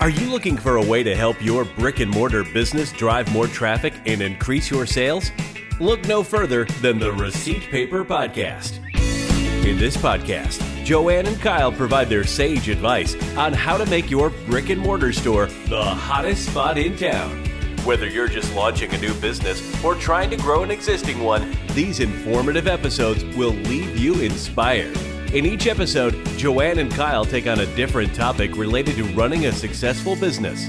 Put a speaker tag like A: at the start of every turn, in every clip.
A: Are you looking for a way to help your brick-and-mortar business drive more traffic and increase your sales? Look no further than the Receipt Paper Podcast. In this podcast, Joanne and Kyle provide their sage advice on how to make your brick-and-mortar store the hottest spot in town. Whether you're just launching a new business or trying to grow an existing one, these informative episodes will leave you inspired. In each episode, Joanne and Kyle take on a different topic related to running a successful business.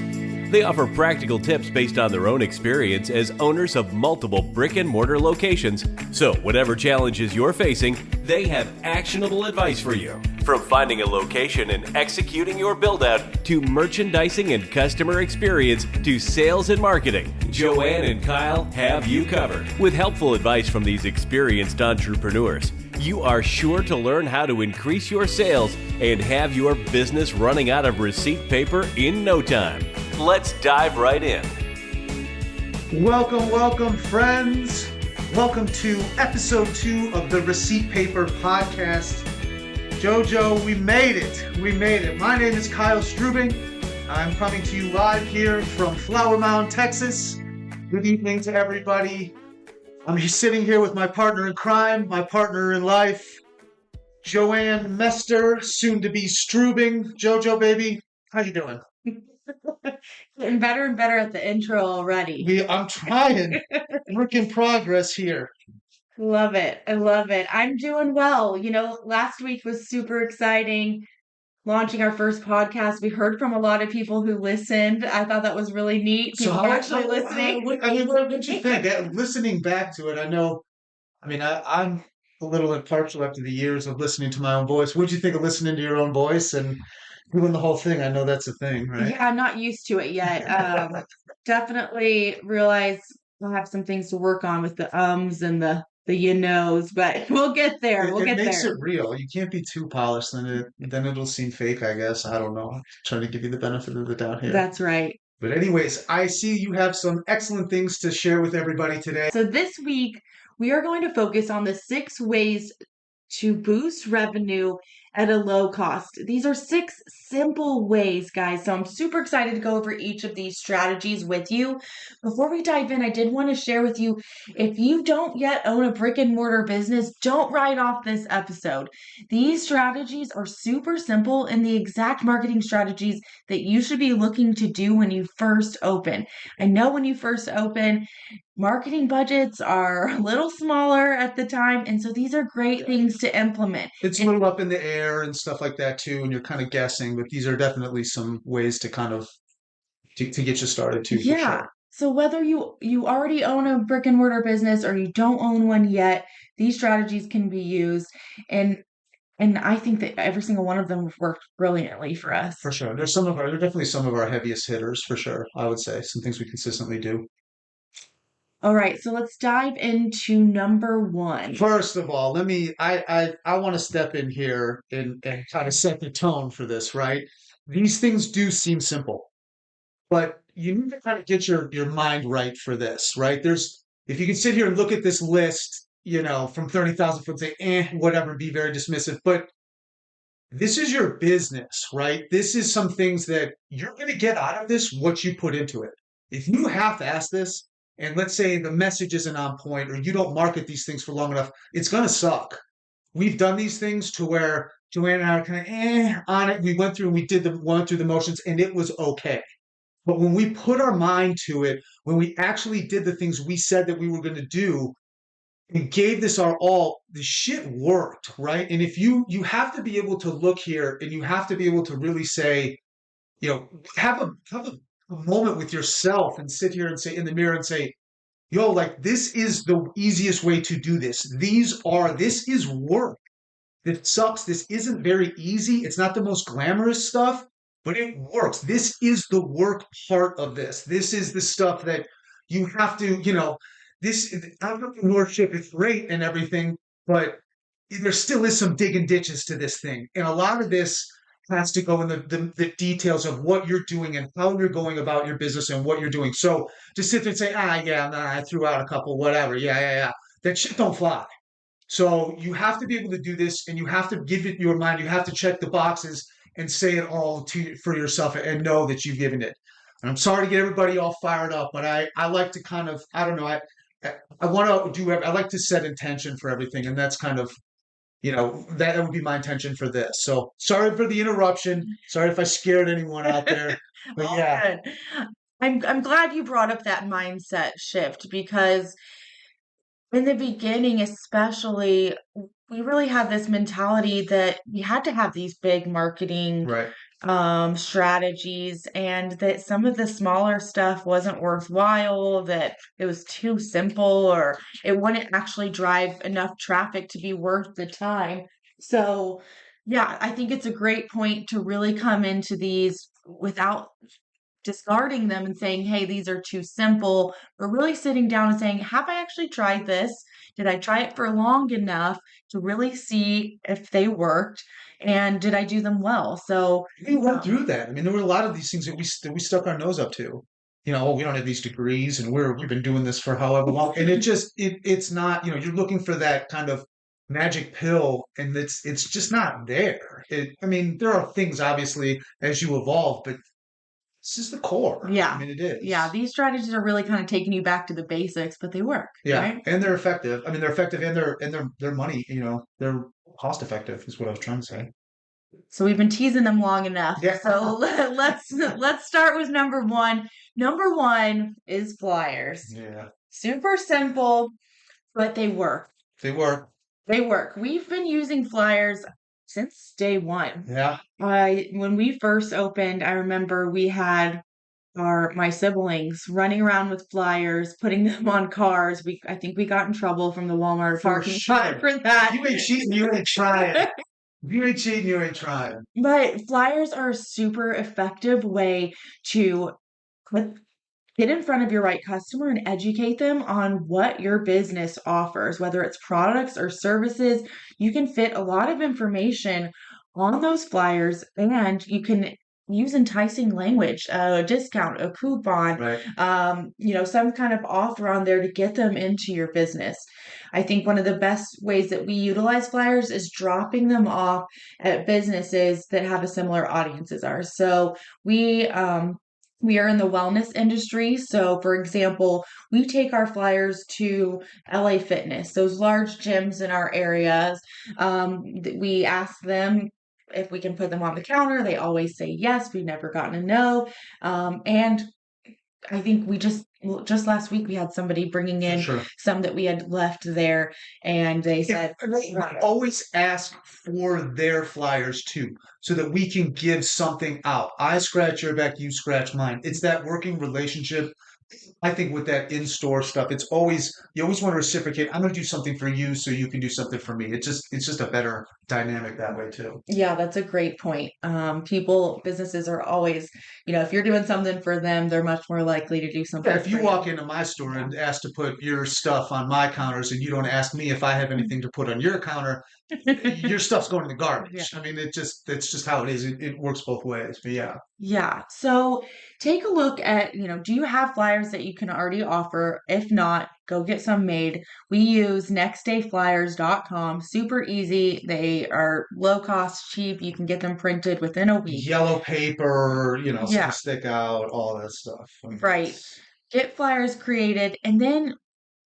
A: They offer practical tips based on their own experience as owners of multiple brick-and-mortar locations. So whatever challenges you're facing, they have actionable advice for you. From finding a location and executing your build-out, to merchandising and customer experience, to sales and marketing, Joanne and Kyle have you covered. With helpful advice from these experienced entrepreneurs, you are sure to learn how to increase your sales and have your business running out of receipt paper in no time. Let's dive right in.
B: Welcome, friends. Welcome to episode 2 of the Receipt Paper Podcast. Jojo, we made it. My name is Kyle Strubing. I'm coming to you live here from Flower Mound, Texas. Good evening to everybody. I'm sitting here with my partner in crime, my partner in life, Joanne Mester, soon to be Strubing. Jojo, baby, how you doing?
C: Getting better and better at the intro already.
B: I'm trying. Work in progress here.
C: Love it. I love it. I'm doing well. Last week was super exciting. Launching our first podcast. We heard from a lot of people who listened. I thought that was really neat. People are actually listening.
B: What did you think? Listening back to it, I'm a little impartial after the years of listening to my own voice. What did you think of listening to your own voice and doing the whole thing? I know that's a thing, right?
C: Yeah, I'm not used to it yet. Definitely realize we'll have some things to work on with the ums and the you knows, but we'll get there.
B: It makes it real. You can't be too polished, then it'll seem fake, I guess. I don't know. I'm trying to give you the benefit of the doubt here.
C: That's right.
B: But anyways, I see you have some excellent things to share with everybody today.
C: So this week, we are going to focus on the 6 ways to boost revenue at a low cost. These are 6 simple ways, guys. So I'm super excited to go over each of these strategies with you. Before we dive in, I did want to share with you, if you don't yet own a brick and mortar business, don't write off this episode. These strategies are super simple and the exact marketing strategies that you should be looking to do when you first open. I know when you first open, marketing budgets are a little smaller at the time, and so these are great things to implement.
B: It's a little up in the air and stuff like that too, and you're kind of guessing, but these are definitely some ways to kind of to get you started too.
C: Yeah.
B: Sure.
C: So whether you already own a brick and mortar business or you don't own one yet, these strategies can be used, and I think that every single one of them worked brilliantly for us.
B: For sure. They're definitely some of our heaviest hitters, for sure. I would say some things we consistently do.
C: All right, so let's dive into number 1.
B: First of all, I want to step in here and kind of set the tone for this, right? These things do seem simple, but you need to kind of get your mind right for this, right? If you can sit here and look at this list, from 30,000 foot and say, whatever, be very dismissive, but this is your business, right? This is some things that you're going to get out of this, what you put into it. If you half-ass this, and let's say the message isn't on point or you don't market these things for long enough, it's going to suck. We've done these things to where Joanne and I are kind of on it. We went through and went through the motions and it was okay. But when we put our mind to it, when we actually did the things we said that we were going to do and gave this our all, the shit worked, right? And if you have to be able to look here and you have to be able to really say, have a moment with yourself and sit here and say in the mirror and say, this is the easiest way to do this. This is work. It sucks. This isn't very easy. It's not the most glamorous stuff, but it works. This is the work part of this. This is the stuff that you have to, this entrepreneurship is great and everything, but there still is some digging ditches to this thing. And a lot of this has to go in the details of what you're doing and how you're going about your business and what you're doing. So to sit there and say, I threw out a couple, whatever. Yeah. That shit don't fly. So you have to be able to do this and you have to give it your mind. You have to check the boxes and say it all for yourself and know that you've given it. And I'm sorry to get everybody all fired up, but I like to kind of, I don't know, I want to I like to set intention for everything, and that's kind of, that would be my intention for this. So sorry for the interruption. Sorry if I scared anyone out there. But
C: All
B: yeah,
C: good. I'm glad you brought up that mindset shift because in the beginning, especially, we really had this mentality that we had to have these big marketing
B: right.
C: strategies and that some of the smaller stuff wasn't worthwhile, that it was too simple or it wouldn't actually drive enough traffic to be worth the time. So, yeah, I think it's a great point to really come into these without discarding them and saying, hey, these are too simple, but really sitting down and saying, have I actually tried this? Did I try it for long enough to really see if they worked? And did I do them well? So,
B: We went through that. I mean, there were a lot of these things that we stuck our nose up to. Oh, we don't have these degrees, and we've been doing this for however long, and it's not. You're looking for that kind of magic pill, and it's just not there. I mean, there are things obviously as you evolve, but this is the core. I
C: yeah.
B: mean, it is.
C: Yeah, these strategies are really kind of taking you back to the basics, but they work,
B: Yeah,
C: right?
B: and they're effective. I mean, they're effective, and they're money. They're cost effective, is what I was trying to say.
C: So we've been teasing them long enough.
B: Yeah.
C: So let's start with number one. Number one is flyers.
B: Yeah,
C: Super simple, but they work.
B: they work.
C: They work. We've been using flyers since day one.
B: Yeah,
C: When we first opened, I remember we had my siblings running around with flyers, putting them on cars. I think we got in trouble from the Walmart
B: for
C: parking lot
B: sure.
C: for that.
B: You ain't cheating, you ain't trying. You ain't cheating, you ain't trying.
C: But flyers are a super effective way to put get in front of your right customer and educate them on what your business offers, whether it's products or services. You can fit a lot of information on those flyers and you can use enticing language, a discount, a coupon,
B: Right.
C: Some kind of offer on there to get them into your business. I think one of the best ways that we utilize flyers is dropping them off at businesses that have a similar audience as ours. So we are in the wellness industry. So, for example, we take our flyers to LA Fitness, those large gyms in our areas. We ask them if we can put them on the counter. They always say yes. We've never gotten a no. And I think we just last week we had somebody bringing in
B: Sure.
C: some that we had left there, and they said,
B: They always ask for their flyers too, so that we can give something out. I scratch your back, you scratch mine. It's that working relationship. I think with that in-store stuff, you always want to reciprocate. I'm going to do something for you, so you can do something for me. It's just a better dynamic that way too.
C: Yeah, that's a great point. Businesses are always, if you're doing something for them, they're much more likely to do something
B: Yeah, if you
C: for
B: walk into my store and ask to put your stuff on my counters, and you don't ask me if I have anything to put on your counter, your stuff's going in the garbage.
C: Yeah.
B: I mean, that's just how it is. It works both ways. But yeah.
C: Yeah. So take a look at, do you have flyers that you can already offer? If not, go get some made. We use nextdayflyers.com. Super easy. They are low cost, cheap. You can get them printed within a week.
B: Yellow paper,
C: Yeah.
B: to stick out, all that stuff. I mean,
C: Right. Get flyers created and then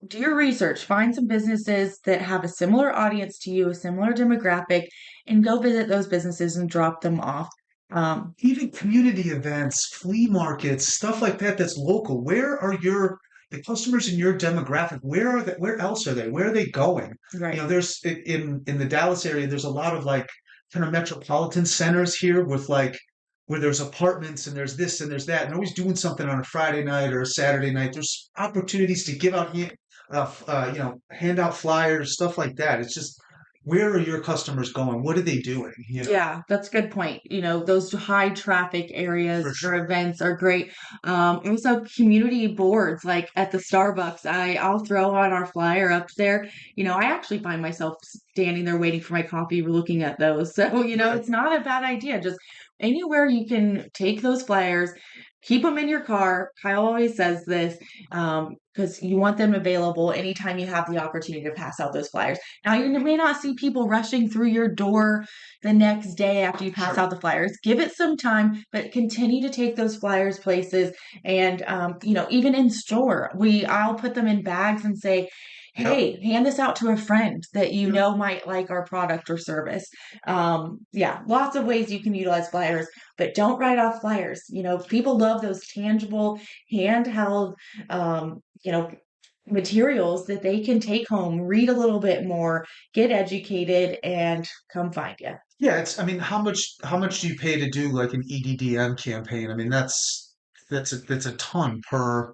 C: do your research. Find some businesses that have a similar audience to you, a similar demographic, and go visit those businesses and drop them off.
B: Even community events, flea markets, stuff like that that's local. Where are the customers in your demographic? Where are they? Where else are they? Where are they going?
C: Right.
B: There's in the Dallas area, there's a lot of like kind of metropolitan centers here with like where there's apartments and there's this and there's that, and always doing something on a Friday night or a Saturday night. There's opportunities to give out, hand out flyers, stuff like that. It's just, where are your customers going? What are they doing?
C: Yeah, that's a good point. Those high traffic areas
B: For
C: or
B: sure.
C: events are great. Also community boards like at the Starbucks. I'll throw on our flyer up there. I actually find myself standing there waiting for my coffee, looking at those. So, it's not a bad idea. Just anywhere you can take those flyers, keep them in your car. Kyle always says this, because you want them available anytime you have the opportunity to pass out those flyers. Now, you may not see people rushing through your door the next day after you pass out the flyers. Give it some time, but continue to take those flyers places. And, even in store, I'll put them in bags and say, hey, hand this out to a friend that you know might like our product or service. Lots of ways you can utilize flyers, but don't write off flyers. People love those tangible, handheld, materials that they can take home, read a little bit more, get educated, and come find you.
B: Yeah, how much do you pay to do like an EDDM campaign? I mean, that's a ton per,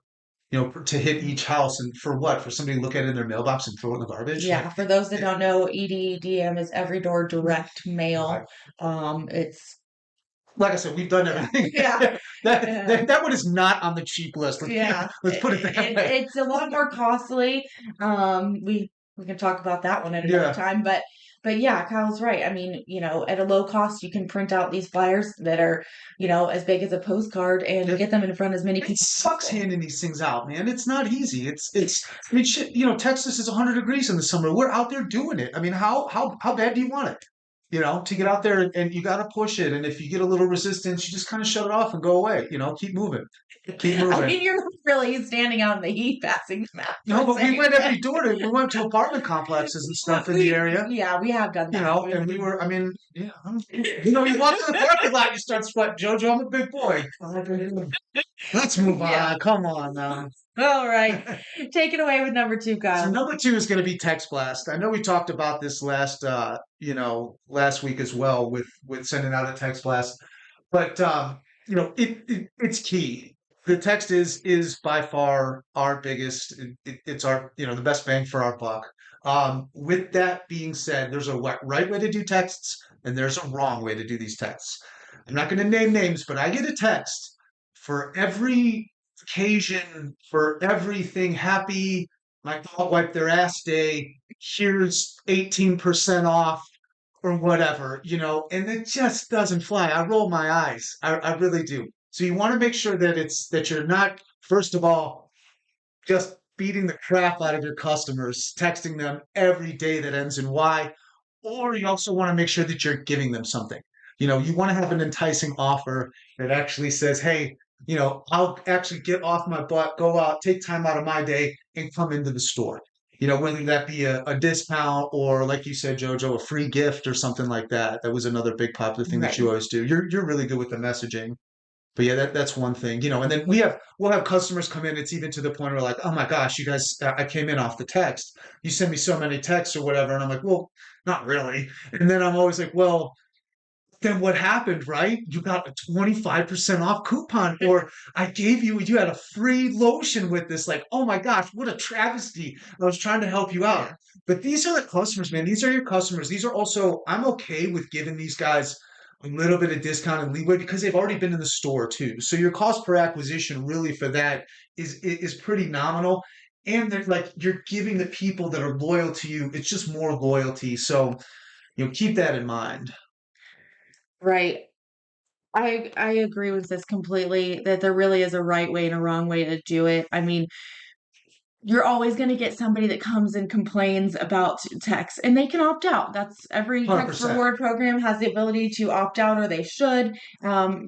B: to hit each house, and for what? For somebody to look at it in their mailbox and throw it in the garbage?
C: Yeah, for those that don't know, EDDM is every door direct mail. It's
B: Like I said, we've done everything.
C: Yeah.
B: That one is not on the cheap list. Let's put it that way.
C: It's a lot more costly. We can talk about that one at another time, but yeah, Kyle's right. I mean, at a low cost, you can print out these flyers that are, as big as a postcard and get them in front of as many people.
B: It sucks handing these things out, man. It's not easy. I mean, shit, Texas is 100 degrees in the summer. We're out there doing it. I mean, how bad do you want it? To get out there, and you got to push it. And if you get a little resistance, you just kind of shut it off and go away. Keep moving. Keep moving.
C: I mean, you're not really standing out in the heat passing them out.
B: No, but we went every door we went to apartment complexes and stuff in the area.
C: Yeah, we have done that.
B: And we were, I mean, you walk to the parking lot, you start sweating. Jojo, I'm a big boy. Let's move on.
C: Yeah.
B: Come on now.
C: All right. Take it away with number 2, Kyle.
B: So number 2 is going to be text blast. I know we talked about this last week as well with sending out a text blast, but it's key. The text is by far our biggest. It's our the best bang for our buck. With that being said, there's a right way to do texts and there's a wrong way to do these texts. I'm not going to name names, but I get a text for every occasion, for everything. Happy, my dog wiped their ass day. Here's 18% off or whatever, and it just doesn't fly. I roll my eyes. I really do. So you want to make sure that you're not, first of all, just beating the crap out of your customers, texting them every day that ends in Y, or you also want to make sure that you're giving them something. You want to have an enticing offer that actually says, hey, I'll actually get off my butt, go out, take time out of my day and come into the store. Whether that be a discount or, like you said, Jojo, a free gift or something like that. That was another big popular thing that you always do. You're really good with the messaging. But yeah, that's one thing, and then we'll have customers come in. It's even to the point where like, oh my gosh, you guys, I came in off the text. You send me so many texts or whatever. And I'm like, well, not really. And then I'm always like, well, then what happened, right? You got a 25% off coupon, or I gave you had a free lotion with this. Like, oh my gosh, what a travesty. I was trying to help you out. But these are the customers, man. These are your customers. These are also, I'm okay with giving these guys a little bit of discount and leeway because they've already been in the store too. So your cost per acquisition really for that is pretty nominal. And they're like, you're giving the people that are loyal to you, it's just more loyalty. So, keep that in mind.
C: Right. I agree with this completely, that there really is a right way and a wrong way to do it. I mean, you're always going to get somebody that comes and complains about text, and they can opt out. That's every
B: 100%.
C: text reward program has the ability to opt out, or they should.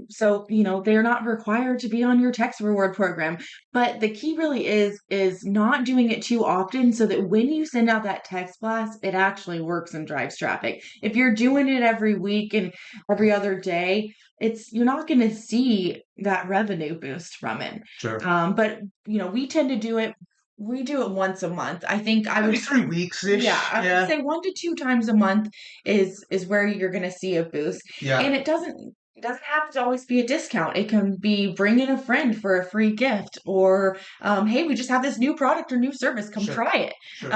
C: So they're not required to be on your text reward program. But the key really is not doing it too often, so that when you send out that text blast, it actually works and drives traffic. If you're doing it every week and every other day, you're not going to see that revenue boost from it.
B: Sure.
C: But we tend to do it. We do it once a month. I think I would
B: Every 3 weeks-ish.
C: Yeah, I would say 1 to 2 times a month is where you're going to see a boost.
B: Yeah.
C: And it doesn't have to always be a discount. It can be bring in a friend for a free gift, or hey, we just have this new product or new service. Come try it.
B: Sure.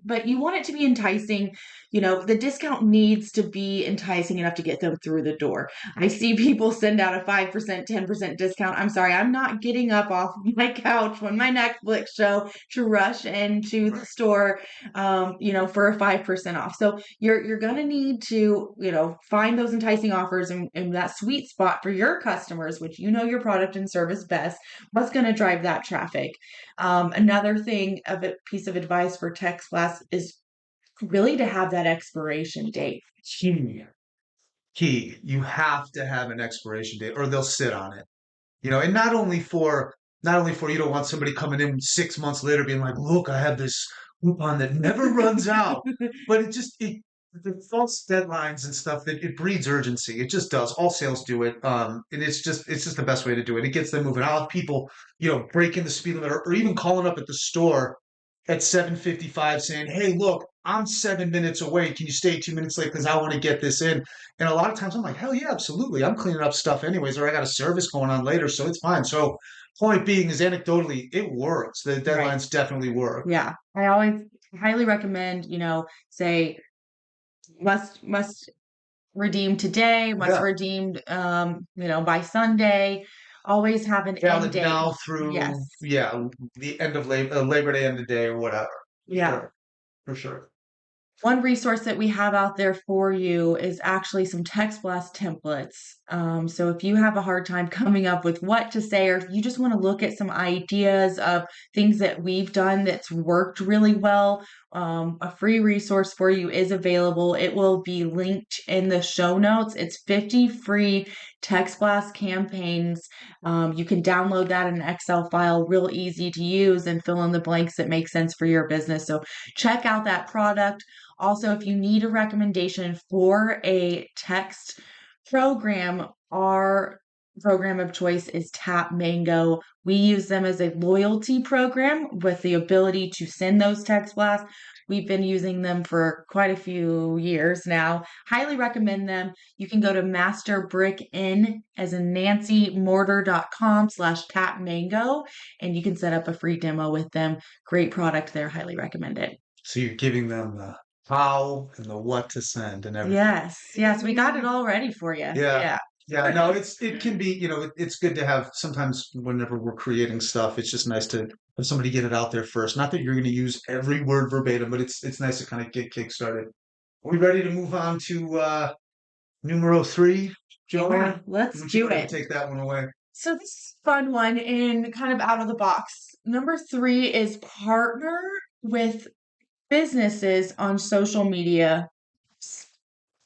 C: But you want it to be enticing. the discount needs to be enticing enough to get them through the door. I see people send out a 5%, 10% discount. I'm sorry, I'm not getting up off my couch when my Netflix show to rush into the store, for a 5% off. So you're going to need to, find those enticing offers and that sweet spot for your customers, which your product and service best. What's going to drive that traffic? Another thing, of a piece of advice for text blasts is really to have that expiration date.
B: Key. You have to have an expiration date or they'll sit on it. And not only for you don't want somebody coming in 6 months later being like, look, I have this coupon that never runs out. But the false deadlines and stuff, that it breeds urgency. It just does. All sales do it. And it's just the best way to do it. It gets them moving. I'll have people, breaking the speed limit or even calling up at the store at 7:55 saying, hey, look, I'm 7 minutes away. Can you stay 2 minutes late? Because I want to get this in. And a lot of times I'm like, hell yeah, absolutely. I'm cleaning up stuff anyways, or I got a service going on later, so it's fine. So point being is anecdotally, it works. The deadlines definitely work.
C: Yeah. I always highly recommend, say must redeem today, must redeem by Sunday. Always have an
B: Valid
C: end date.
B: now through the end of Labor Day, end of day, or whatever.
C: Yeah.
B: Sure. For sure.
C: One resource that we have out there for you is actually some text blast templates. So if you have a hard time coming up with what to say, or if you just want to look at some ideas of things that we've done that's worked really well, a free resource for you is available. It will be linked in the show notes. It's 50 free text blast campaigns. You can download that in an Excel file, real easy to use, and fill in the blanks that make sense for your business. So check out that product. Also, if you need a recommendation for a text program, our program of choice is Tap Mango. We use them as a loyalty program with the ability to send those text blasts. We've been using them for quite a few years now. Highly recommend them. You can go to masterbrick-in as in nancymortar.com/tapmango, and you can set up a free demo with them. Great product there. Highly recommend it.
B: So you're giving them the how and the what to send and everything.
C: Yes, we got it all ready for you.
B: Yeah. No, it can be, it's good to have sometimes whenever we're creating stuff, it's just nice to have somebody get it out there first. Not that you're going to use every word verbatim, but it's nice to kind of get kick-started. Are we ready to move on to numero 3, Joanne?
C: Yeah, let's do it.
B: Take that one away.
C: So this is a fun one and kind of out of the box. Number 3 is partner with businesses on social media.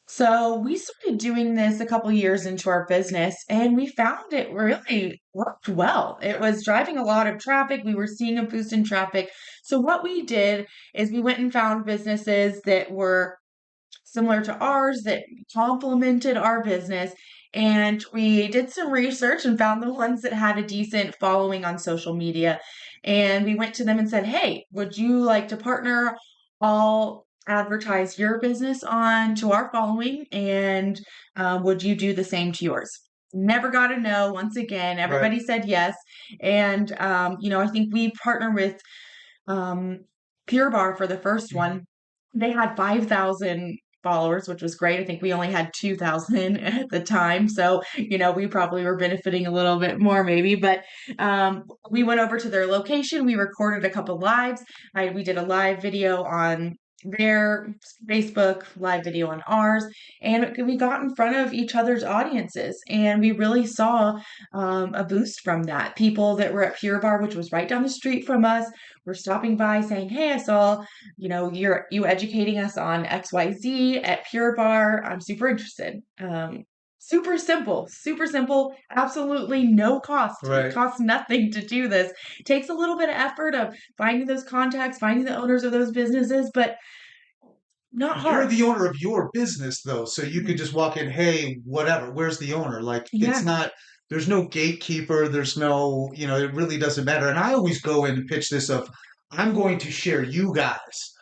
C: So we started doing this a couple years into our business, and we found it really worked well. It was driving a lot of traffic. We were seeing a boost in traffic. So what we did is we went and found businesses that were similar to ours, that complemented our business. And we did some research and found the ones that had a decent following on social media. And we went to them and said, hey, would you like to partner? I'll advertise your business on to our following, and would you do the same to yours? Never got a no. Once again, everybody said yes. And, I think we partner with Pure Bar for the first one. They had 5,000 followers, which was great. I think we only had 2,000 at the time. So, we probably were benefiting a little bit more maybe, but we went over to their location. We recorded a couple lives. We did a live video on their Facebook, live video on ours, and we got in front of each other's audiences, and we really saw a boost from that. People that were at Pure Bar, which was right down the street from us, were stopping by saying, hey, I saw, you educating us on XYZ at Pure Bar. I'm super interested. Super simple, absolutely no cost. It costs nothing to do this. It takes a little bit of effort of finding those contacts, finding the owners of those businesses, but not hard.
B: You're the owner of your business, though, so you could just walk in, hey, whatever, where's the owner? Like, it's not, there's no gatekeeper, there's no, it really doesn't matter. And I always go in and pitch this of, I'm going to share you guys.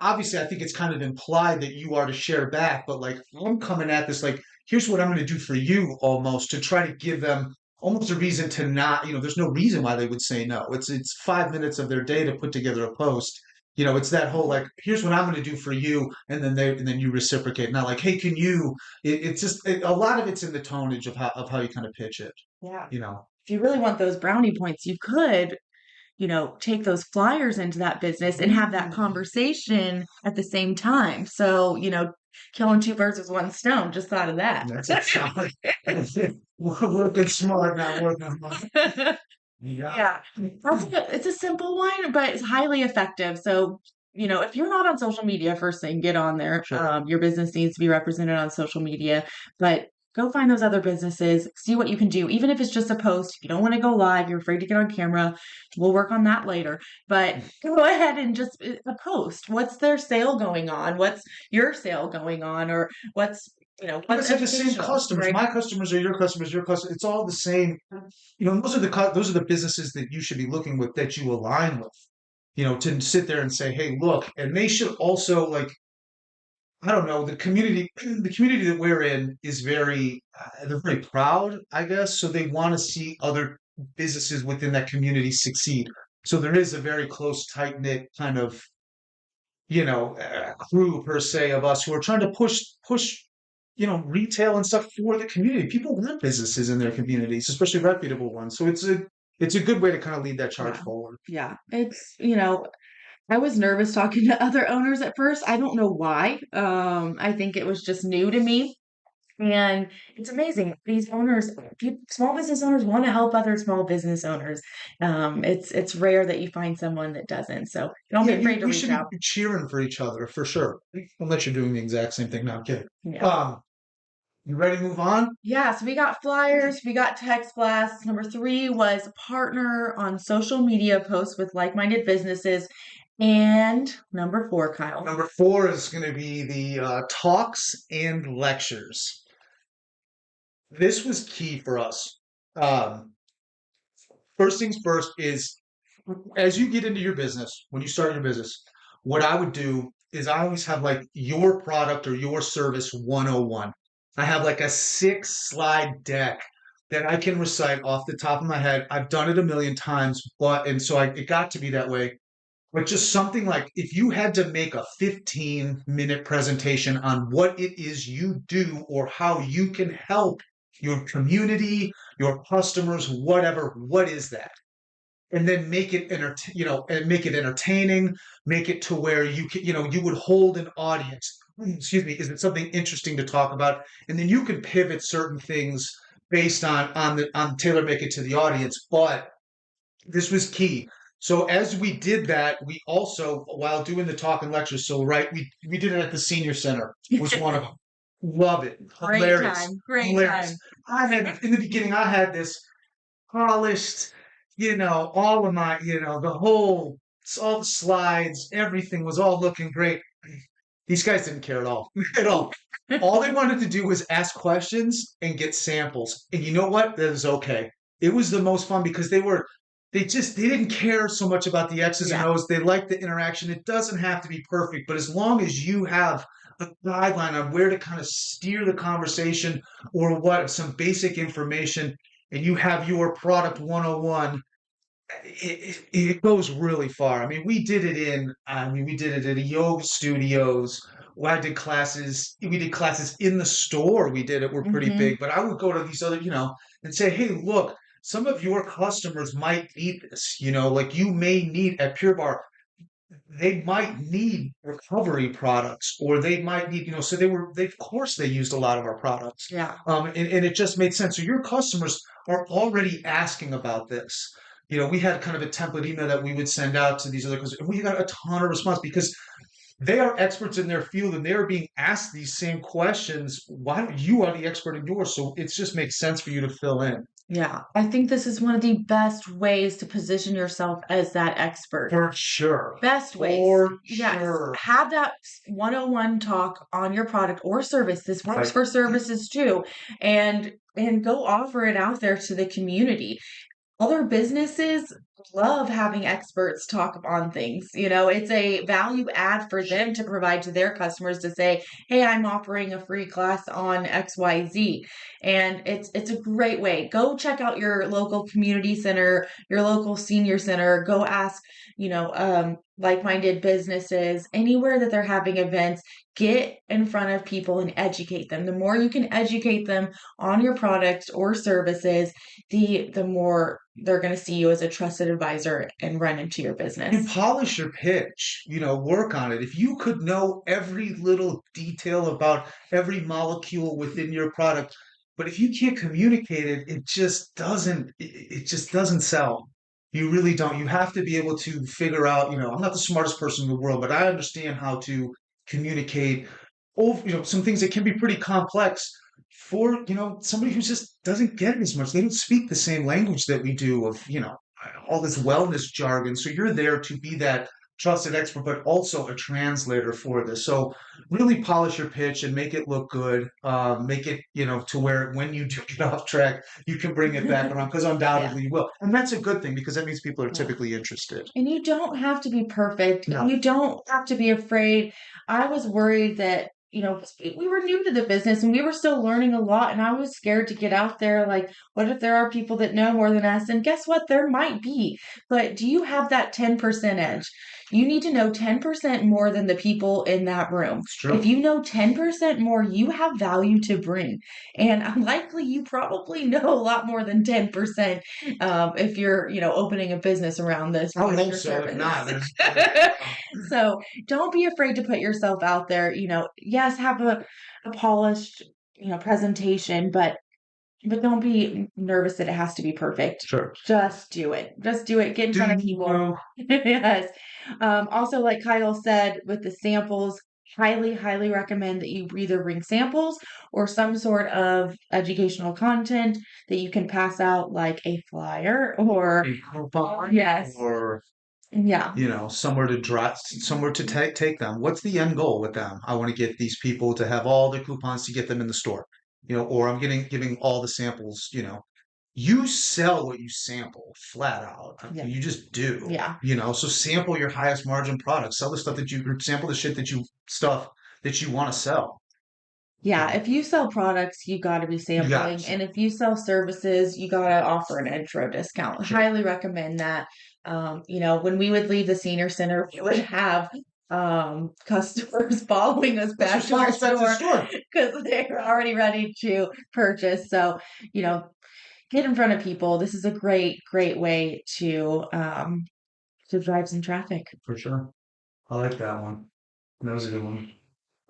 B: Obviously I think it's kind of implied that you are to share back, but like I'm coming at this like, here's what I'm going to do for you almost to try to give them almost a reason to not, there's no reason why they would say no. It's 5 minutes of their day to put together a post. It's that whole like, here's what I'm going to do for you, and then you reciprocate. Not like, hey, can you? It's just a lot of it's in the tonage of how you kind of pitch it.
C: Yeah.
B: You know.
C: If you really want those brownie points, you could, take those flyers into that business and have that conversation at the same time. So, killing two birds with one stone. Just thought of that.
B: That's it. We're working smart now. Working hard. Yeah.
C: Yeah. It's a simple one, but it's highly effective. So, if you're not on social media, first thing, get on there.
B: Sure.
C: Your business needs to be represented on social media, but go find those other businesses, see what you can do. Even if it's just a post, if you don't want to go live, you're afraid to get on camera, we'll work on that later. But go ahead and just a post. What's their sale going on? What's your sale going on? Or what's
B: Because they're the same
C: educational,
B: customers.
C: right?
B: My customers are your customers. Your customers. It's all the same. Those are the businesses that you should be looking with, that you align with. To sit there and say, hey, look, and they should also, like, I don't know, the community. The community that we're in is they're very proud, I guess. So they want to see other businesses within that community succeed. So there is a very close, tight knit kind of crew per se of us who are trying to push retail and stuff for the community. People want businesses in their communities, especially reputable ones. So it's a good way to kind of lead that charge
C: Yeah.
B: forward.
C: Yeah. I was nervous talking to other owners at first. I don't know why. I think it was just new to me. And it's amazing. These owners, small business owners, want to help other small business owners. It's rare that you find someone that doesn't. So don't be afraid to
B: We
C: reach
B: should
C: out.
B: be cheering for each other for sure. Unless you're doing the exact same thing. No, I'm kidding.
C: Yeah.
B: You ready to move on?
C: Yeah, so we got flyers, we got text blasts. Number 3 was partner on social media posts with like-minded businesses. And number 4, Kyle.
B: Number 4 is going to be the talks and lectures. This was key for us. First things first is, as you get into your business, when you start your business, what I would do is I always have like your product or your service 101. I have like a 6-slide deck that I can recite off the top of my head. I've done it a million times, and so it got to be that way. But just something like, if you had to make a 15-minute presentation on what it is you do or how you can help your community, your customers, whatever, what is that? And then make it make it entertaining, make it to where you would hold an audience. Excuse me, is it something interesting to talk about? And then you can pivot certain things based on tailor make it to the audience. But this was key. So as we did that, we also, while doing the talk and lecture, we did it at the senior center. Was one of them. Love it. Hilarious.
C: Great
B: Hilarious. In the beginning, I had this polished, all of my, all the slides, everything was all looking great. These guys didn't care at all. At all. All they wanted to do was ask questions and get samples. And you know what? That was okay. It was the most fun because they didn't care so much about the X's and O's. They liked the interaction. It doesn't have to be perfect, but as long as you have a guideline on where to kind of steer the conversation or some basic information, and you have your product 101, it goes really far. I mean, we did it at yoga studios. I did classes. We did classes in the store. We're pretty big, but I would go to these other, and say, hey, look, some of your customers might need this, like you may need at Pure Barre, they might need recovery products, or they might need, so of course they used a lot of our products.
C: Yeah.
B: And it just made sense. So your customers are already asking about this. We had kind of a template email that we would send out to these other customers, and we got a ton of response because they are experts in their field and they're being asked these same questions. Why don't you are the expert in yours? So it just makes sense for you to fill in.
C: Yeah, I think this is one of the best ways to position yourself as that expert.
B: For sure.
C: Best ways.
B: For
C: Yes.
B: sure.
C: Have that 101 talk on your product or service. This works
B: Right.
C: for services too. And go offer it out there to the community. Other businesses love having experts talk on things. It's a value add for them to provide to their customers to say, "Hey, I'm offering a free class on XYZ." And it's a great way. Go check out your local community center, your local senior center. Go ask, like-minded businesses, anywhere that they're having events. Get in front of people and educate them. The more you can educate them on your products or services, the more they're going to see you as a trusted advisor and run into your
B: And
C: business.
B: polish your pitch, work on it. If you could know every little detail about every molecule within your product, but if you can't communicate it, it just doesn't sell. You really don't. You have to be able to figure out, I'm not the smartest person in the world, but I understand how to communicate over, some things that can be pretty complex for, somebody who just doesn't get it as much. They don't speak the same language that we do of, all this wellness jargon. So you're there to be that trusted expert, but also a translator for this. So really polish your pitch and make it look good. Make it, to where when you do get off track, you can bring it back around because
C: Yeah.
B: undoubtedly you will. And that's a good thing because that means people are
C: Yeah.
B: typically interested.
C: And you don't have to be perfect.
B: No.
C: You don't have to be afraid. I was worried that, we were new to the business and we were still learning a lot. And I was scared to get out there. Like, what if there are people that know more than us? And guess what? There might be. But do you have that 10% edge? You need to know 10% more than the people in that room.
B: It's true.
C: If you know 10% more, you have value to bring. And likely you probably know a lot more than 10% if you're, opening a business around this.
B: I would
C: product
B: hope
C: or
B: so. If
C: service.
B: not,
C: So don't be afraid to put yourself out there. Yes, have a polished, presentation, but don't be nervous that it has to be perfect.
B: sure.
C: Just do it. Just do it. Get in front of people. Yes. Also, like Kyle said, with the samples, highly, highly recommend that you either bring samples or some sort of educational content that you can pass out, like a flyer or
B: A coupon
C: yes,
B: or
C: yeah,
B: somewhere to take them. What's the end goal with them? I want to get these people to have all the coupons to get them in the store, or I'm giving all the samples, you sell what you sample flat out.
C: Yeah.
B: You just do,
C: yeah.
B: so sample your highest margin products, sell the stuff or sample the shit stuff that you want to sell.
C: Yeah, if you sell products, you got to be sampling.
B: to.
C: And if you sell services, you got to offer an intro discount.
B: Sure.
C: Highly recommend that. When we would leave the senior center, we would have customers following us back to our store because they were already ready to purchase. So, get in front of people. This is a great, great way to drive some traffic.
B: For sure. I like that one. That was a good one.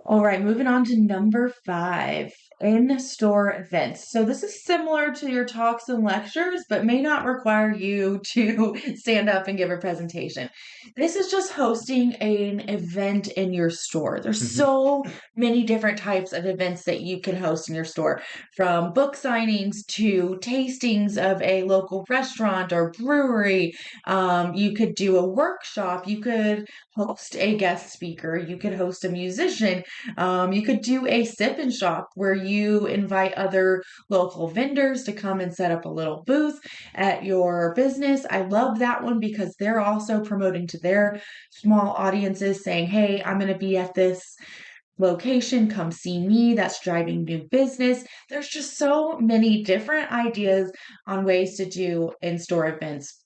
C: All right, moving on to number 5, in-store events. So this is similar to your talks and lectures, but may not require you to stand up and give a presentation. This is just hosting an event in your store. There's so many different types of events that you can host in your store, from book signings to tastings of a local restaurant or brewery. You could do a workshop. You could host a guest speaker. You could host a musician. You could do a sip and shop where you invite other local vendors to come and set up a little booth at your business. I love that one because they're also promoting to their small audiences saying, hey, I'm going to be at this location, come see me. That's driving new business. There's just so many different ideas on ways to do in-store events.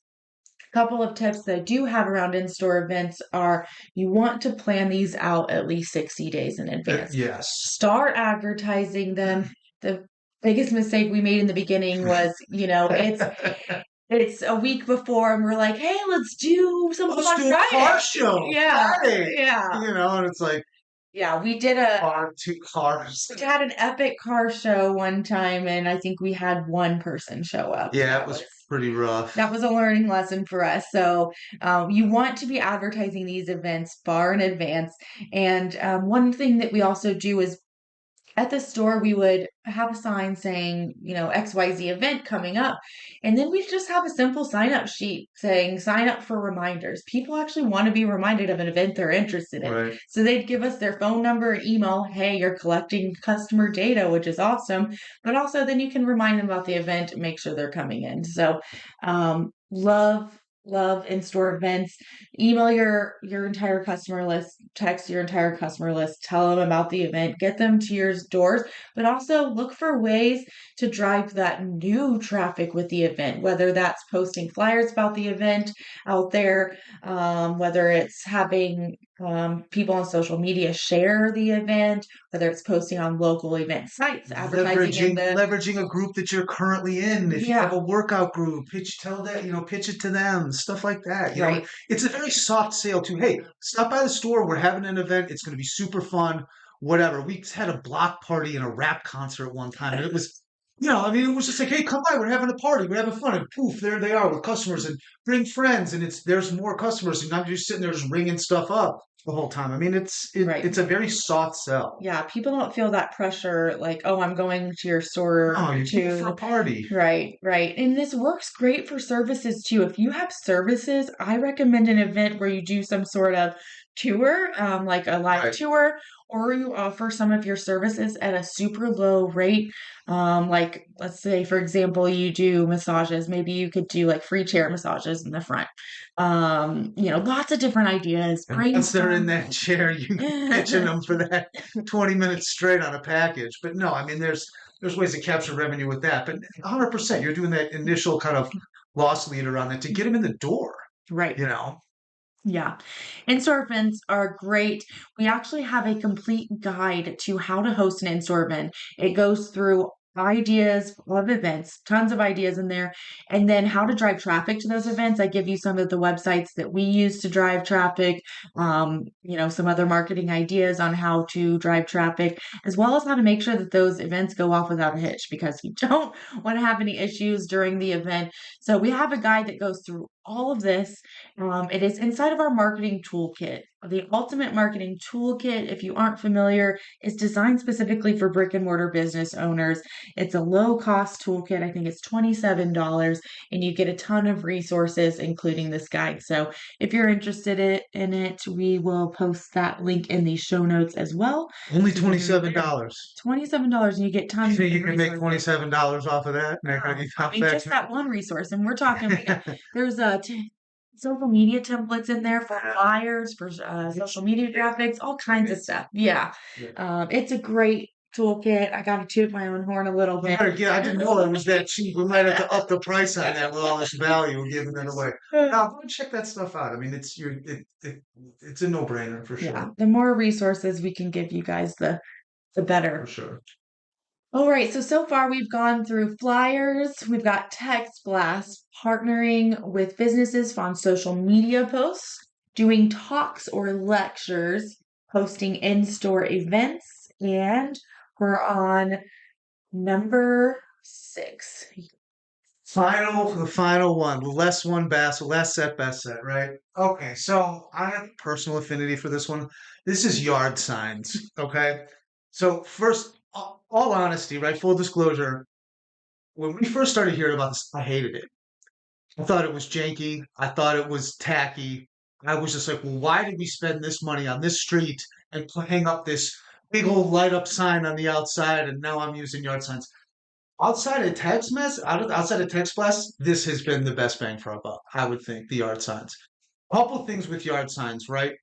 C: Couple of tips that I do have around in-store events are you want to plan these out at least 60 days in advance.
B: Yes.
C: Start advertising them. The biggest mistake we made in the beginning was, it's a week before and we're like, hey, let's do something on
B: do a
C: Friday.
B: car show.
C: Yeah.
B: Friday.
C: Yeah.
B: And it's like,
C: yeah, we did
B: two cars.
C: we had an epic car show one time and I think we had one person show up.
B: Yeah, it was pretty rough.
C: That was a learning lesson for us. So you want to be advertising these events far in advance. And one thing that we also do is at the store, we would have a sign saying, XYZ event coming up. And then we just have a simple sign up sheet saying, sign up for reminders. People actually want to be reminded of an event they're interested in.
B: Right.
C: So they'd give us their phone number and email. Hey, you're collecting customer data, which is awesome. But also then you can remind them about the event and make sure they're coming in. So love love in-store events. Email your entire customer list, text your entire customer list, tell them about the event, get them to your doors, but also look for ways to drive that new traffic with the event, whether that's posting flyers about the event out there, whether it's having people on social media share the event, whether it's posting on local event sites, advertising in the
B: Leveraging a group that you're currently in. If you have
C: yeah,
B: a workout group, pitch it to them, stuff like that.
C: right.
B: It's a very soft sale too. Hey, stop by the store. We're having an event. It's going to be super fun. Whatever. We had a block party and a rap concert one time, and it was, it was just like, hey, come by. We're having a party. We're having fun, and poof, there they are with customers, and bring friends, and there's more customers, and not just sitting there just ringing stuff up the whole time. I mean,
C: Right.
B: it's a very soft sell.
C: Yeah, people don't feel that pressure like, oh, I'm going to your store
B: Oh, you're here for a
C: to
B: party.
C: right, right. And this works great for services too. If you have services, I recommend an event where you do some sort of tour, like a live
B: Right.
C: tour, or you offer some of your services at a super low rate. Like let's say, for example, you do massages. Maybe you could do like free chair massages in the front. Lots of different ideas.
B: And once they're in
C: Brainstorm.
B: that chair, you can pitching them for that 20 minutes straight on a package. But no, I mean, there's ways to capture revenue with that. But 100%, you're doing that initial kind of loss leader on that to get them in the door,
C: Right.
B: you know?
C: Yeah. In-store events are great. We actually have a complete guide to how to host an in-store event. It goes through ideas of events, tons of ideas in there, and then how to drive traffic to those events. I give you some of the websites that we use to drive traffic, some other marketing ideas on how to drive traffic, as well as how to make sure that those events go off without a hitch because you don't want to have any issues during the event. So we have a guide that goes through all of this. It is inside of our marketing toolkit. The Ultimate Marketing Toolkit, if you aren't familiar, is designed specifically for brick and mortar business owners. It's a low cost toolkit. I think it's $27, and you get a ton of resources, including this guide. So if you're interested in it, we will post that link in the show notes as well.
B: Only
C: So you can read it.
B: $27.
C: $27, and you get
B: You
C: tons of
B: think you can make
C: resources.
B: $27 off of that? Make
C: Wow.
B: you
C: I
B: top
C: mean,
B: that?
C: just that one resource, and we're talking. There's social media templates in there for flyers, for social media graphics, all kinds of stuff. Yeah,
B: Yeah.
C: it's a great toolkit. I got to toot my own horn a little bit.
B: Yeah, I didn't know it was that cheap. We might have to up the price on that with all this value giving it away. Now, go and check that stuff out. I mean, it's a no-brainer for
C: Yeah,
B: sure.
C: the more resources we can give you guys, the
B: For
C: better.
B: sure.
C: All right, so far we've gone through flyers, we've got text blasts, partnering with businesses on social media posts, doing talks or lectures, hosting in-store events, and we're on number 6.
B: The final one, the less set, best set, right? Okay, so I have a personal affinity for this one. This is yard signs, okay? So first, all honesty, right? Full disclosure, when we first started hearing about this, I hated it. I thought it was janky. I thought it was tacky. I was just like, well, why did we spend this money on this street and hang up this big old light up sign on the outside? And now I'm using yard signs. Outside of text blast, this has been the best bang for our buck, I would think, the yard signs. Couple things with yard signs, right?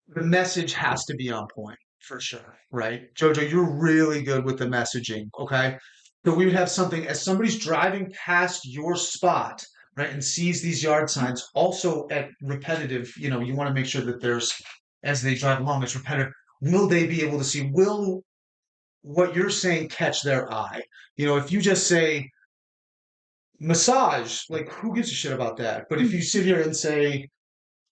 B: The message has to be on point for sure, right? Jojo, you're really good with the messaging, okay? So we would have something as somebody's driving past your spot, right, and sees these yard signs, also at repetitive, you want to make sure that as they drive along, it's repetitive. Will they be able to see? Will what you're saying catch their eye? If you just say massage, like who gives a shit about that? But if you sit here and say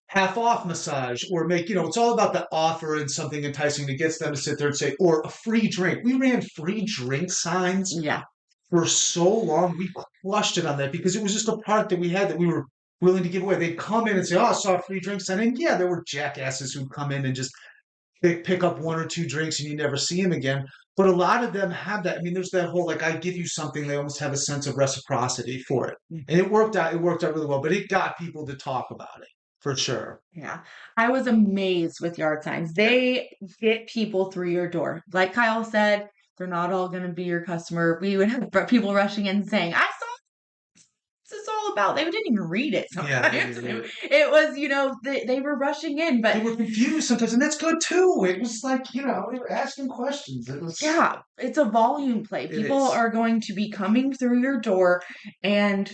B: half off massage or it's all about the offer and something enticing that gets them to sit there and say, or a free drink. We ran free drink signs
C: Yeah.
B: for so long. We crushed it on that because it was just a product that we had that we were willing to give away. They'd come in and say, oh, I saw a free drink sign. And yeah, there were jackasses who'd come in and just pick up 1 or 2 drinks and you never see them again. But a lot of them have that. I mean, there's that whole, like, I give you something, they almost have a sense of reciprocity for it. And it worked out really well, but it got people to talk about it for sure.
C: Yeah. I was amazed with yard signs. They get people through your door. Like Kyle said, they're not all going to be your customer. We would have people rushing in saying, I saw this all all about. They didn't even read it
B: Yeah,
C: sometimes. It was, they were rushing in,
B: they
C: but
B: were confused sometimes, and that's good too. It was like, they were asking questions. It was,
C: yeah, it's a volume play.
B: it
C: People
B: is.
C: are going to be coming through your door, and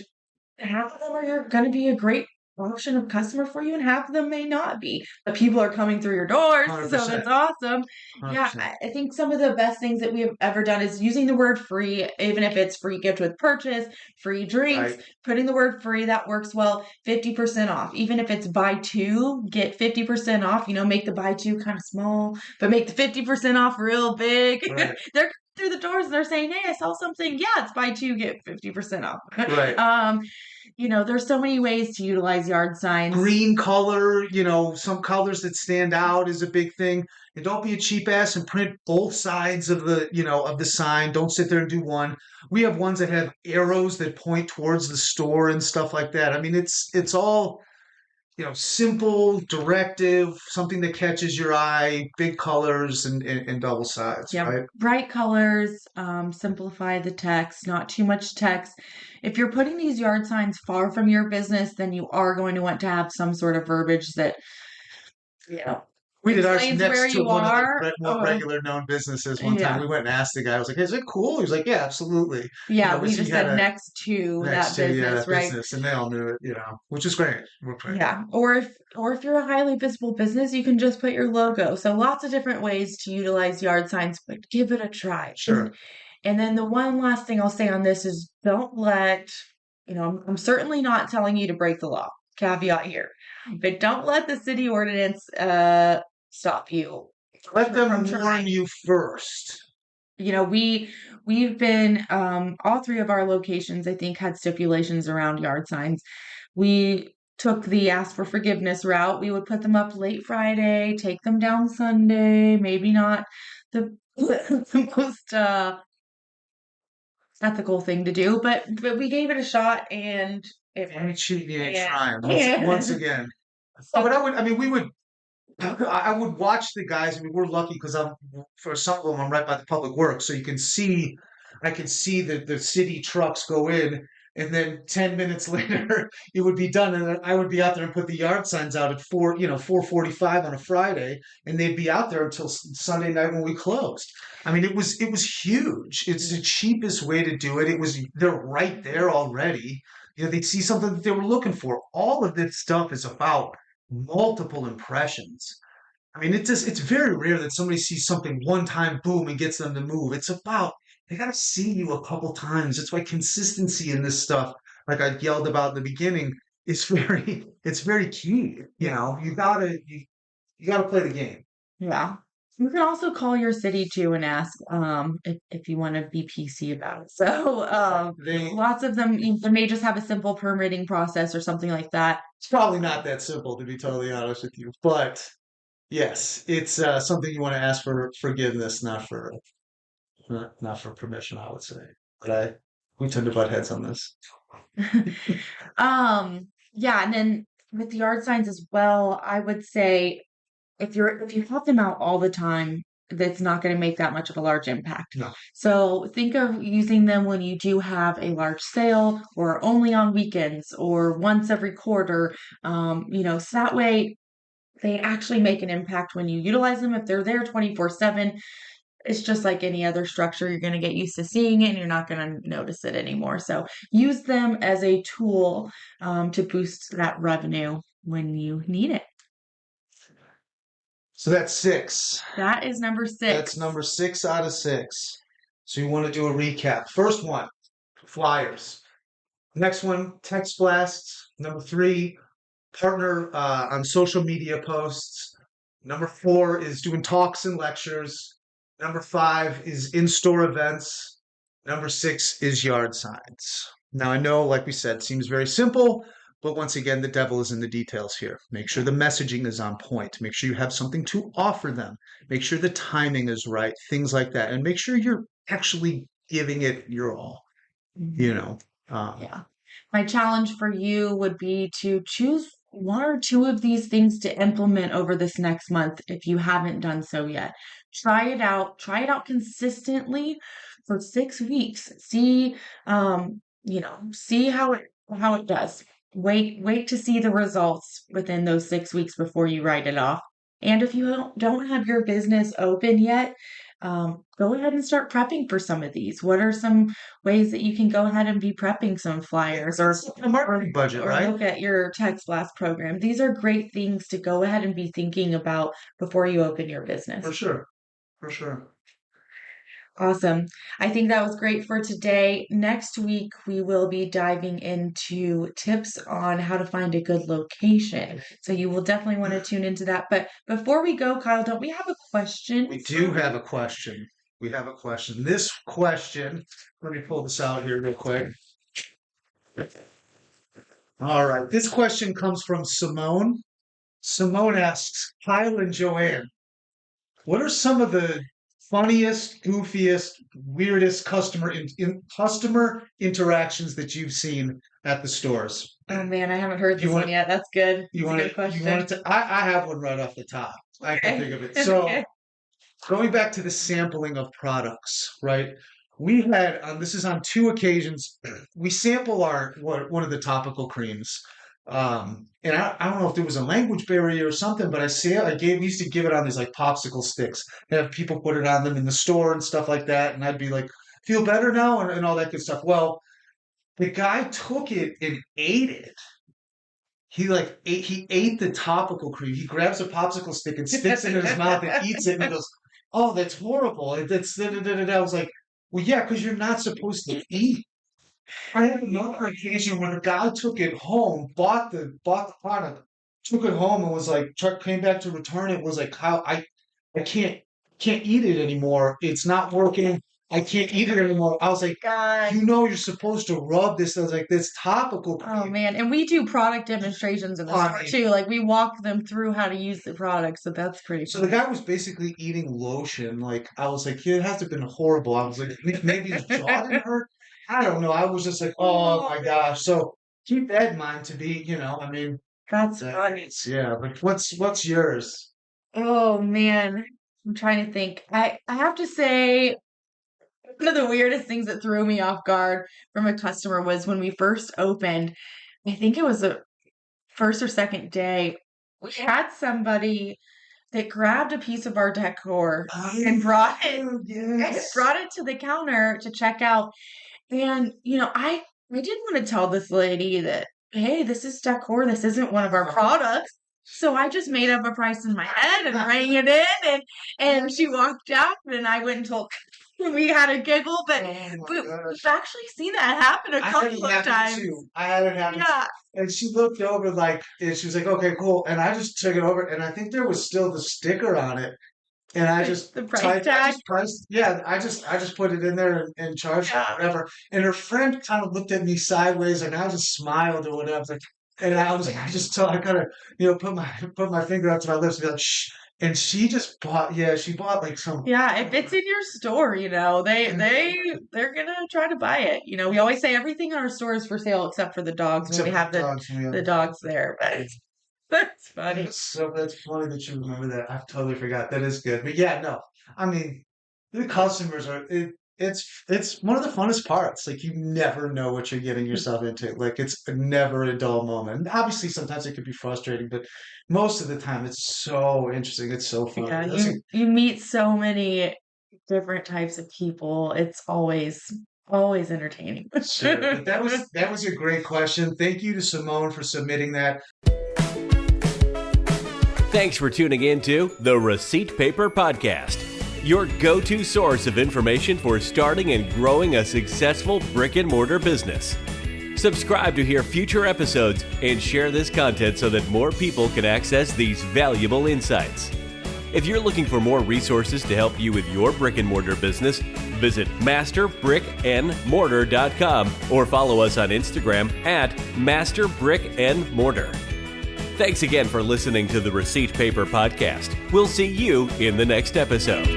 C: half of them are going to be a great option of customer for you, and half of them may not be. But people are coming through your doors, so
B: 100%.
C: that's awesome. Yeah,
B: 100%.
C: I think some of the best things that we have ever done is using the word free, even if it's free gift with purchase, free drinks,
B: Right.
C: putting the word free, that works well. 50% off, even if it's buy two, get 50% off, make the buy two kind of small, but make the 50% off real big.
B: Right.
C: They're through the doors and they're saying, hey, I saw something. Yeah, it's buy two, get 50% off.
B: Right.
C: There's so many ways to utilize yard signs.
B: Green color, some colors that stand out is a big thing. And don't be a cheap ass and print both sides of the sign. Don't sit there and do one. We have ones that have arrows that point towards the store and stuff like that. I mean, it's all, simple, directive, something that catches your eye, big colors and double sides,
C: Yeah,
B: right?
C: bright colors, simplify the text, not too much text. If you're putting these yard signs far from your business, then you are going to want to have some sort of verbiage that,
B: We did ours
C: explains where
B: next to
C: you
B: one of the
C: are.
B: more regular known businesses one time.
C: Yeah.
B: We went and asked the guy, I was like, "Is it cool?" He was like, "Yeah, absolutely."
C: Yeah, we
B: Because he
C: just
B: had
C: said
B: a
C: next to
B: next
C: that
B: to
C: business,
B: that
C: right?
B: business, and they all knew it, which is great. Worked great.
C: Yeah. Or if you're a highly visible business, you can just put your logo. So lots of different ways to utilize yard signs, but give it a try.
B: Sure.
C: And then the one last thing I'll say on this is don't let, I'm certainly not telling you to break the law. Caveat here. But don't let the city ordinance stop you
B: Let them
C: from
B: warn
C: trying.
B: you first.
C: We've been all three of our locations, I think, had stipulations around yard signs. We took the ask for forgiveness route. We would put them up late Friday, take them down Sunday, maybe not the the most ethical thing to do, but we gave it a shot, and
B: You ain't cheating, you ain't
C: yeah.
B: trying.
C: Yeah.
B: Once again. But I would watch the guys. I mean, we're lucky because for some of them, I'm right by the public works, so I can see the city trucks go in, and then 10 minutes later, it would be done, and then I would be out there and put the yard signs out at 4:45 on a Friday, and they'd be out there until Sunday night when we closed. I mean, it was huge. It's the cheapest way to do it. They're right there already. They'd see something that they were looking for. All of this stuff is about multiple impressions. I mean, it's very rare that somebody sees something one time, boom, and gets them to move. It's about they got to see you a couple times. That's why consistency in this stuff, like I yelled about in the beginning, is it's very key. You gotta play the game.
C: Yeah. You can also call your city too and ask if you want to be PC about it. So
B: They
C: lots of them they may just have a simple permitting process or something like that.
B: It's probably not that simple, to be totally honest with you, but yes, it's something you want to ask for forgiveness, not for permission, I would say. But we tend to butt heads on this.
C: Yeah, and then with the yard signs as well, I would say if you have them out all the time, that's not going to make that much of a large impact.
B: No.
C: So think of using them when you do have a large sale or only on weekends or once every quarter. So that way they actually make an impact when you utilize them. If they're there 24/7, it's just like any other structure. You're going to get used to seeing it and you're not going to notice it anymore. So use them as a tool to boost that revenue when you need it.
B: So that's 6.
C: That is number 6.
B: That's number 6 out of 6. So you want to do a recap. First one, flyers. Next one, text blasts. Number 3, partner on social media posts. Number 4 is doing talks and lectures. Number 5 is in-store events. Number 6 is yard signs. Now, I know, like we said, seems very simple, but once again, the devil is in the details here. Make sure the messaging is on point. Make sure you have something to offer them. Make sure the timing is right, things like that. And make sure you're actually giving it your all,
C: Yeah. My challenge for you would be to choose one or two of these things to implement over this next month if you haven't done so yet. Try it out. Try it out consistently for 6 weeks. See how it how it does. Wait to see the results within those 6 weeks before you write it off. And if you don't have your business open yet, go ahead and start prepping for some of these. What are some ways that you can go ahead and be prepping some flyers or
B: A marketing budget,
C: or
B: right?
C: look at your text blast program? These are great things to go ahead and be thinking about before you open your business.
B: For sure. For sure.
C: Awesome. I think that was great for today. Next week, we will be diving into tips on how to find a good location. So you will definitely want to tune into that. But before we go, Kyle, don't we have a question?
B: We do have a question. We have a question. This question, let me pull this out here real quick. All right. This question comes from Simone. Simone asks, Kyle and Joanne, what are some of the funniest, goofiest, weirdest customer interactions that you've seen at the stores?
C: Oh man, I haven't heard
B: You
C: this
B: want-
C: one yet. That's good.
B: You
C: That's a
B: want
C: good
B: to?
C: question.
B: You want to? I have one right off the top. I can
C: Okay.
B: think of it. So
C: Okay.
B: going back to the sampling of products, right? We had this is on 2 occasions. We sample one of the topical creams. And I don't know if there was a language barrier or something, but we used to give it on these like popsicle sticks and have people put it on them in the store and stuff like that. And I'd be like, feel better now and all that good stuff. Well, the guy took it and ate it. He ate the topical cream. He grabs a popsicle stick and sticks it in his mouth and eats it and he goes, "Oh, that's horrible. That's da, da, da, da, da." I was like, "Well, yeah, because you're not supposed to eat." I had another occasion when a guy took it home, bought the product, took it home, and was like, came back to return it. Was like, "How I can't eat it anymore. It's not working. I can't eat it anymore." I was like,
C: God.
B: you're supposed to rub this. I was like, this topical
C: Oh
B: cream.
C: man, and we do product demonstrations in the store too. Like we walk them through how to use the product, so that's pretty
B: So the guy was basically eating lotion. Like I was like, yeah, it has to have been horrible. I was like, maybe his jaw didn't hurt. I don't know. I was just like, oh my gosh. So keep that in mind to be, I mean,
C: That's funny.
B: yeah. But what's yours?
C: Oh man, I'm trying to think. I have to say one of the weirdest things that threw me off guard from a customer was when we first opened. I think it was the first or second day. We had somebody that grabbed a piece of our decor and brought it
B: Yes.
C: brought it to the counter to check out. And I didn't want to tell this lady that, hey, this is decor. This isn't one of our products. So I just made up a price in my head and rang it in, and she walked out, and I went and told. We had a giggle, but we've actually seen that happen a couple of times.
B: I had it happen.
C: Yeah.
B: And she looked over and she was like, "Okay, cool." And I just took it over, and I think there was still the sticker on it. And I just
C: The price tag?
B: I just put it in there and charged her whatever. And her friend kind of looked at me sideways, and I just smiled or whatever. And I was like, I kind of, put my finger up to my lips and be like, shh. And she just bought like some.
C: Yeah, if it's in your store, they're gonna try to buy it. We always say everything in our store is for sale except for the dogs when we have the dogs there. But that's funny.
B: That's funny that you remember that. I totally forgot. That is good. But yeah, no. I mean, the customers it's one of the funnest parts. Like you never know what you're getting yourself into. Like it's never a dull moment. And obviously sometimes it could be frustrating, but most of the time it's so interesting. It's so fun.
C: Yeah, you meet so many different types of people. It's always entertaining.
B: Sure. But that was a great question. Thank you to Simone for submitting that.
A: Thanks for tuning in to the Receipt Paper Podcast, your go-to source of information for starting and growing a successful brick-and-mortar business. Subscribe to hear future episodes and share this content so that more people can access these valuable insights. If you're looking for more resources to help you with your brick-and-mortar business, visit masterbrickandmortar.com or follow us on Instagram at masterbrickandmortar. Thanks again for listening to the Receipt Paper Podcast. We'll see you in the next episode.